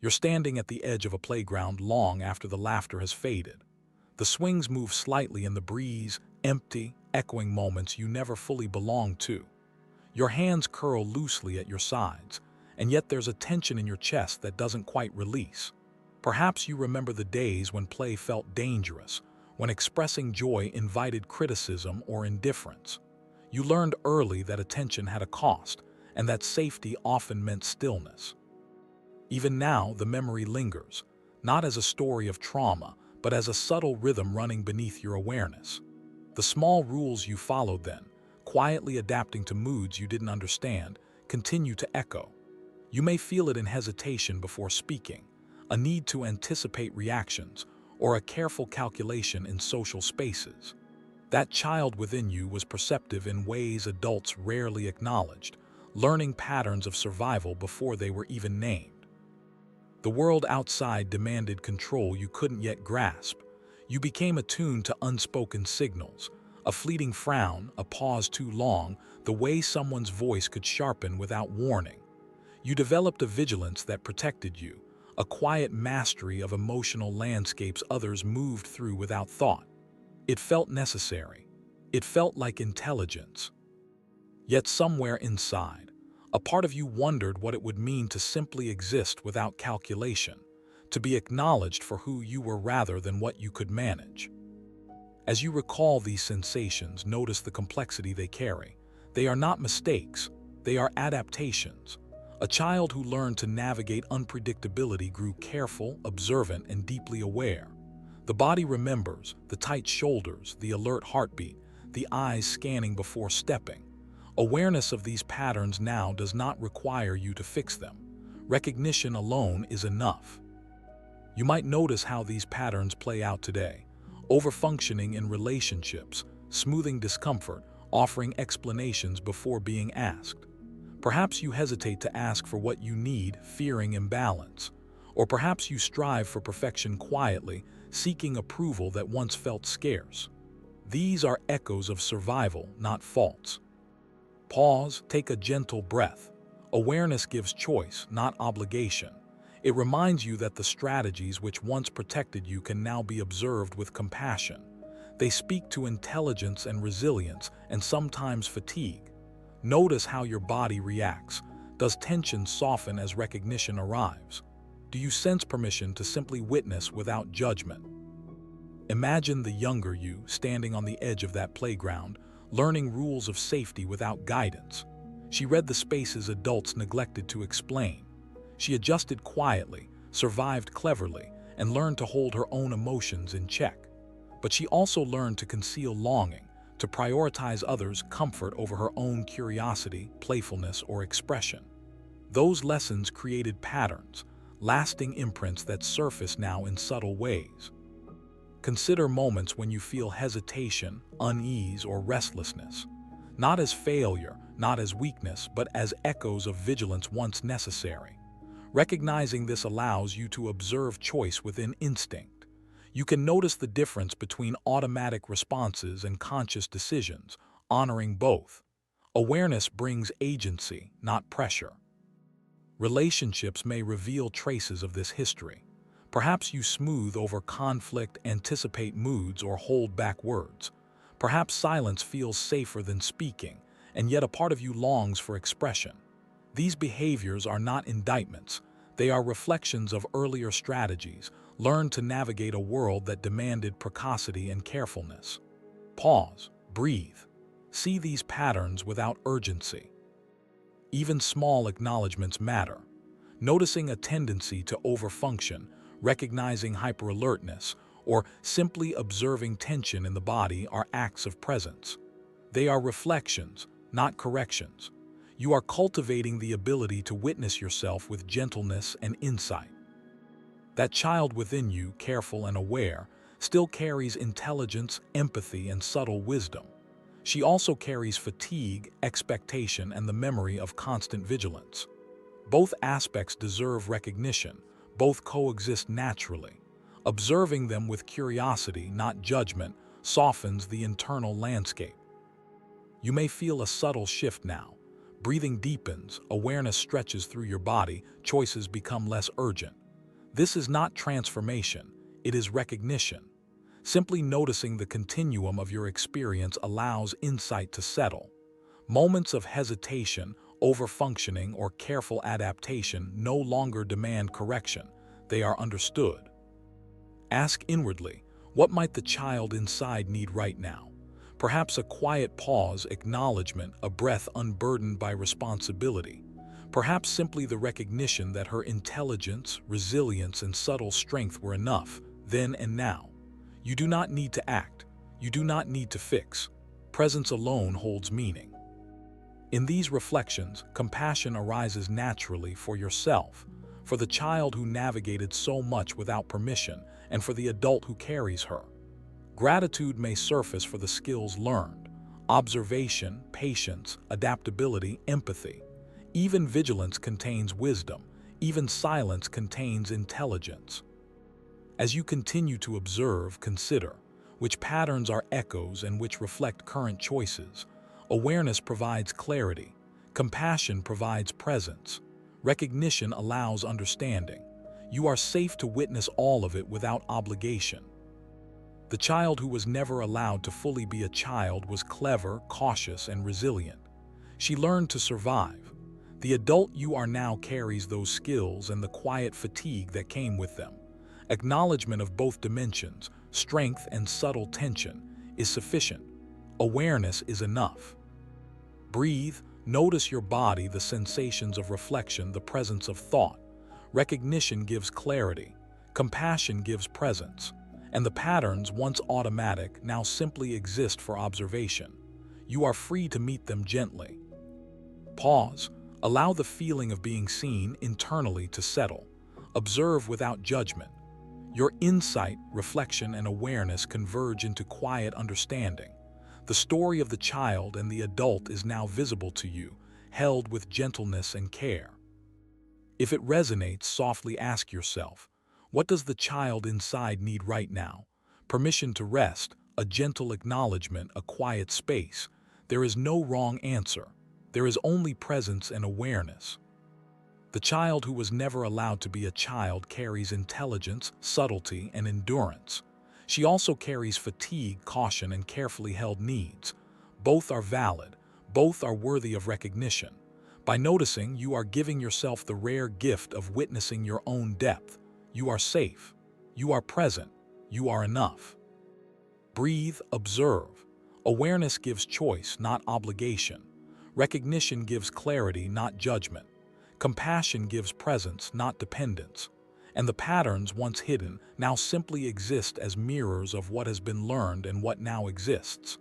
You're standing at the edge of a playground long after the laughter has faded. The swings move slightly in the breeze, empty, echoing moments you never fully belonged to. Your hands curl loosely at your sides, and yet there's a tension in your chest that doesn't quite release. Perhaps you remember the days when play felt dangerous, when expressing joy invited criticism or indifference. You learned early that attention had a cost, and that safety often meant stillness. Even now, the memory lingers, not as a story of trauma, but as a subtle rhythm running beneath your awareness. The small rules you followed then, quietly adapting to moods you didn't understand, continue to echo. You may feel it in hesitation before speaking, a need to anticipate reactions, or a careful calculation in social spaces. That child within you was perceptive in ways adults rarely acknowledged, learning patterns of survival before they were even named. The world outside demanded control you couldn't yet grasp. You became attuned to unspoken signals, a fleeting frown, a pause too long, the way someone's voice could sharpen without warning. You developed a vigilance that protected you, a quiet mastery of emotional landscapes others moved through without thought. It felt necessary. It felt like intelligence. Yet somewhere inside, a part of you wondered what it would mean to simply exist without calculation, to be acknowledged for who you were rather than what you could manage. As you recall these sensations, notice the complexity they carry. They are not mistakes, they are adaptations. A child who learned to navigate unpredictability grew careful, observant, and deeply aware. The body remembers, the tight shoulders, the alert heartbeat, the eyes scanning before stepping. Awareness of these patterns now does not require you to fix them. Recognition alone is enough. You might notice how these patterns play out today. Overfunctioning in relationships, smoothing discomfort, offering explanations before being asked. Perhaps you hesitate to ask for what you need, fearing imbalance. Or perhaps you strive for perfection quietly, seeking approval that once felt scarce. These are echoes of survival, not faults. Pause, take a gentle breath. Awareness gives choice, not obligation. It reminds you that the strategies which once protected you can now be observed with compassion. They speak to intelligence and resilience, and sometimes fatigue. Notice how your body reacts. Does tension soften as recognition arrives? Do you sense permission to simply witness without judgment? Imagine the younger you standing on the edge of that playground, learning rules of safety without guidance. She read the spaces adults neglected to explain. She adjusted quietly, survived cleverly, and learned to hold her own emotions in check. But she also learned to conceal longing, to prioritize others' comfort over her own curiosity, playfulness, or expression. Those lessons created patterns, lasting imprints that surface now in subtle ways. Consider moments when you feel hesitation, unease, or restlessness. Not as failure, not as weakness, but as echoes of vigilance once necessary. Recognizing this allows you to observe choice within instinct. You can notice the difference between automatic responses and conscious decisions, honoring both. Awareness brings agency, not pressure. Relationships may reveal traces of this history. Perhaps you smooth over conflict, anticipate moods, or hold back words. Perhaps silence feels safer than speaking, and yet a part of you longs for expression. These behaviors are not indictments. They are reflections of earlier strategies, learned to navigate a world that demanded precocity and carefulness. Pause, breathe. See these patterns without urgency. Even small acknowledgments matter. Noticing a tendency to overfunction, recognizing hyperalertness, or simply observing tension in the body are acts of presence. They are reflections, not corrections. You are cultivating the ability to witness yourself with gentleness and insight. That child within you, careful and aware, still carries intelligence, empathy, and subtle wisdom. She also carries fatigue, expectation, and the memory of constant vigilance. Both aspects deserve recognition. Both coexist naturally. Observing them with curiosity, not judgment, softens the internal landscape. You may feel a subtle shift now. Breathing deepens, awareness stretches through your body, choices become less urgent. This is not transformation, it is recognition. Simply noticing the continuum of your experience allows insight to settle. Moments of hesitation, overfunctioning, or careful adaptation no longer demand correction. They are understood. Ask inwardly, what might the child inside need right now? Perhaps a quiet pause, acknowledgement, a breath unburdened by responsibility. Perhaps simply the recognition that her intelligence, resilience, and subtle strength were enough, then and now. You do not need to act. You do not need to fix. Presence alone holds meaning. In these reflections, compassion arises naturally for yourself, for the child who navigated so much without permission, and for the adult who carries her. Gratitude may surface for the skills learned: observation, patience, adaptability, empathy. Even vigilance contains wisdom. Even silence contains intelligence. As you continue to observe, consider which patterns are echoes and which reflect current choices. Awareness provides clarity. Compassion provides presence. Recognition allows understanding. You are safe to witness all of it without obligation. The child who was never allowed to fully be a child was clever, cautious, and resilient. She learned to survive. The adult you are now carries those skills and the quiet fatigue that came with them. Acknowledgement of both dimensions, strength and subtle tension, is sufficient. Awareness is enough. Breathe, notice your body, the sensations of reflection, the presence of thought. Recognition gives clarity. Compassion gives presence. And the patterns, once automatic, now simply exist for observation. You are free to meet them gently. Pause. Allow the feeling of being seen internally to settle. Observe without judgment. Your insight, reflection, and awareness converge into quiet understanding. The story of the child and the adult is now visible to you, held with gentleness and care. If it resonates, softly ask yourself, what does the child inside need right now? Permission to rest, a gentle acknowledgement, a quiet space. There is no wrong answer. There is only presence and awareness. The child who was never allowed to be a child carries intelligence, subtlety, and endurance. She also carries fatigue, caution, and carefully held needs. Both are valid. Both are worthy of recognition. By noticing, you are giving yourself the rare gift of witnessing your own depth. You are safe. You are present. You are enough. Breathe, observe. Awareness gives choice, not obligation. Recognition gives clarity, not judgment. Compassion gives presence, not dependence. And the patterns, once hidden, now simply exist as mirrors of what has been learned and what now exists.